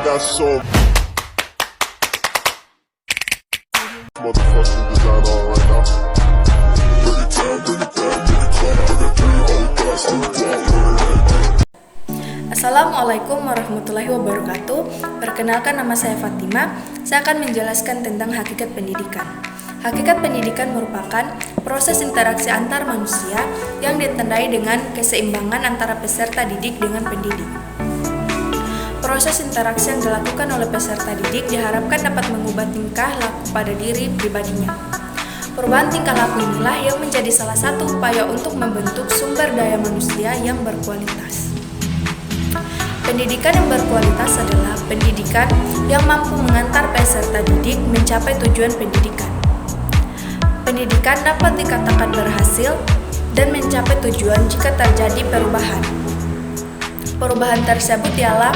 got so motherfucking design on right now. Bring it down, bring it down, bring it down. I got 3 old guys on the Assalamualaikum warahmatullahi wabarakatuh. Perkenalkan, nama saya Fatima. Saya akan menjelaskan tentang hakikat pendidikan. Hakikat pendidikan merupakan proses interaksi antar manusia yang ditandai dengan keseimbangan antara peserta didik dengan pendidik. Proses interaksi yang dilakukan oleh peserta didik diharapkan dapat mengubah tingkah laku pada diri pribadinya. Perubahan tingkah laku inilah yang menjadi salah satu upaya untuk membentuk sumber daya manusia yang berkualitas. Pendidikan yang berkualitas adalah pendidikan yang mampu mengantar peserta didik mencapai tujuan pendidikan. Pendidikan dapat dikatakan berhasil dan mencapai tujuan jika terjadi perubahan. Perubahan tersebut ialah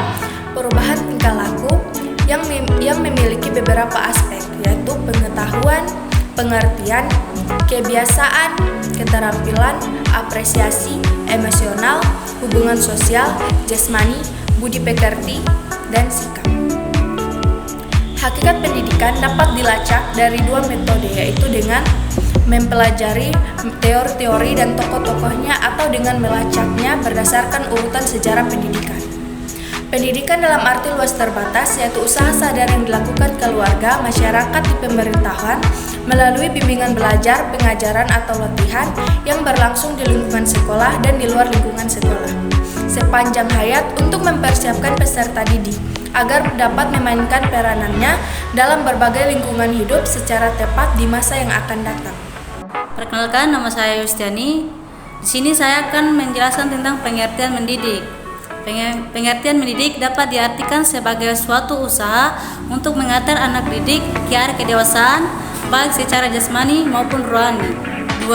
perubahan tingkah laku yang memiliki beberapa aspek, yaitu pengetahuan, pengertian, kebiasaan, keterampilan, apresiasi, emosional, hubungan sosial, jasmani, budi pekerti, dan sikap. Hakikat pendidikan dapat dilacak dari dua metode, yaitu dengan mempelajari teori-teori dan tokoh-tokohnya atau dengan melacaknya berdasarkan urutan sejarah pendidikan. Pendidikan dalam arti luas terbatas, yaitu usaha sadar yang dilakukan keluarga, masyarakat di pemerintahan melalui bimbingan belajar, pengajaran atau latihan yang berlangsung di lingkungan sekolah dan di luar lingkungan sekolah sepanjang hayat untuk mempersiapkan peserta didik agar dapat memainkan peranannya dalam berbagai lingkungan hidup secara tepat di masa yang akan datang. Perkenalkan, nama saya Yustiani. Di sini saya akan menjelaskan tentang pengertian mendidik. Pengertian mendidik dapat diartikan sebagai suatu usaha untuk mengantar anak didik ke arah kedewasaan, baik secara jasmani maupun rohani. 2.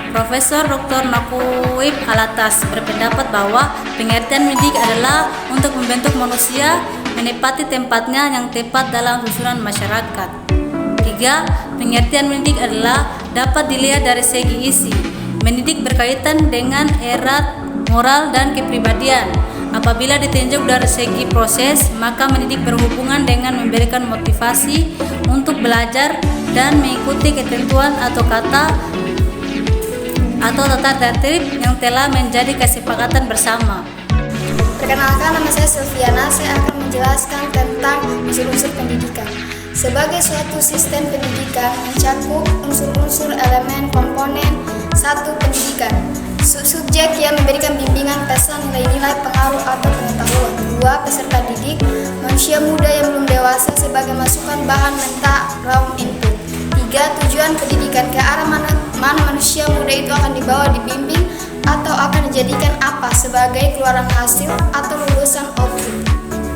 Profesor Dr. Nakuib Alatas berpendapat bahwa pengertian mendidik adalah untuk membentuk manusia menepati tempatnya yang tepat dalam susunan masyarakat. 3. Pengertian mendidik adalah dapat dilihat dari segi isi. Mendidik berkaitan dengan erat moral dan kepribadian. Apabila ditinjau dari segi proses, maka mendidik berhubungan dengan memberikan motivasi untuk belajar dan mengikuti ketentuan atau kata atau tata tertib yang telah menjadi kesepakatan bersama. Perkenalkan, nama saya Silviana. Saya akan menjelaskan tentang unsur-unsur pendidikan. Sebagai suatu sistem pendidikan mencakup unsur-unsur elemen komponen satu pendidikan. Subjek yang memberikan bimbingan, pesan, nilai-nilai, pengaruh atau pengetahuan. 2. Peserta didik, manusia muda yang belum dewasa sebagai masukan bahan mentah raw input. 3. Tujuan pendidikan, ke arah mana manusia muda itu akan dibawa, dibimbing atau akan dijadikan apa sebagai keluaran hasil atau lulusan output.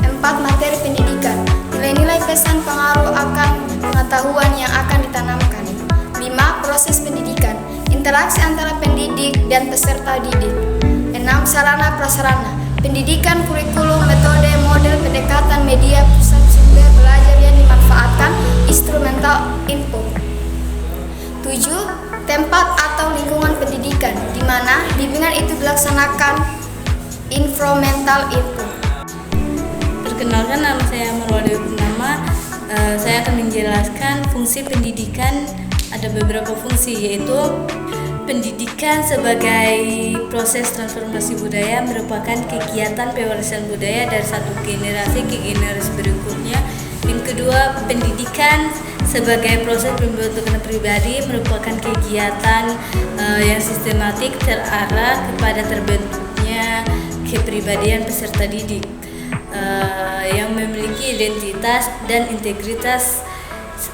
4. Materi pendidikan, nilai-nilai, pesan, pengaruh akan pengetahuan yang akan ditanamkan. 5. Proses pendidikan, interaksi antara pendidik dan peserta didik. 6. Sarana prasarana, pendidikan, kurikulum, metode, model, pendekatan, media, pusat sumber belajar yang dimanfaatkan, instrumental input. 7. Tempat atau lingkungan pendidikan, di mana bimbingan itu dilaksanakan, instrumental input. Perkenalkan, nama saya Marwadi Purnama. Saya akan menjelaskan fungsi pendidikan. Ada beberapa fungsi, yaitu pendidikan sebagai proses transformasi budaya merupakan kegiatan pewarisan budaya dari satu generasi ke generasi berikutnya. Yang kedua, pendidikan sebagai proses pembentukan pribadi merupakan kegiatan yang sistematik terarah kepada terbentuknya kepribadian peserta didik yang memiliki identitas dan integritas.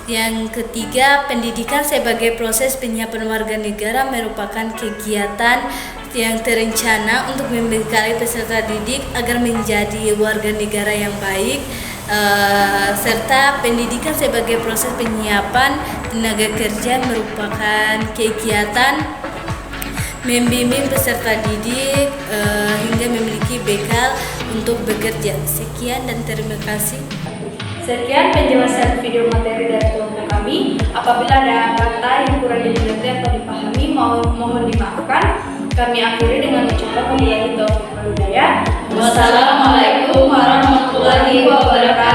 Yang ketiga, pendidikan sebagai proses penyiapan warga negara merupakan kegiatan yang terencana untuk membekali peserta didik agar menjadi warga negara yang baik, serta pendidikan sebagai proses penyiapan tenaga kerja merupakan kegiatan membimbing peserta didik hingga memiliki bekal untuk bekerja. Sekian dan terima kasih. Sekian penjelasan video materi dari kelompok kami. Apabila ada kata yang kurang dimengerti atau dipahami, mohon dimaafkan. Kami akhiri dengan ucapan wabillahi taufiq wal hidayah. Wassalamualaikum warahmatullahi wabarakatuh. wabarakatuh.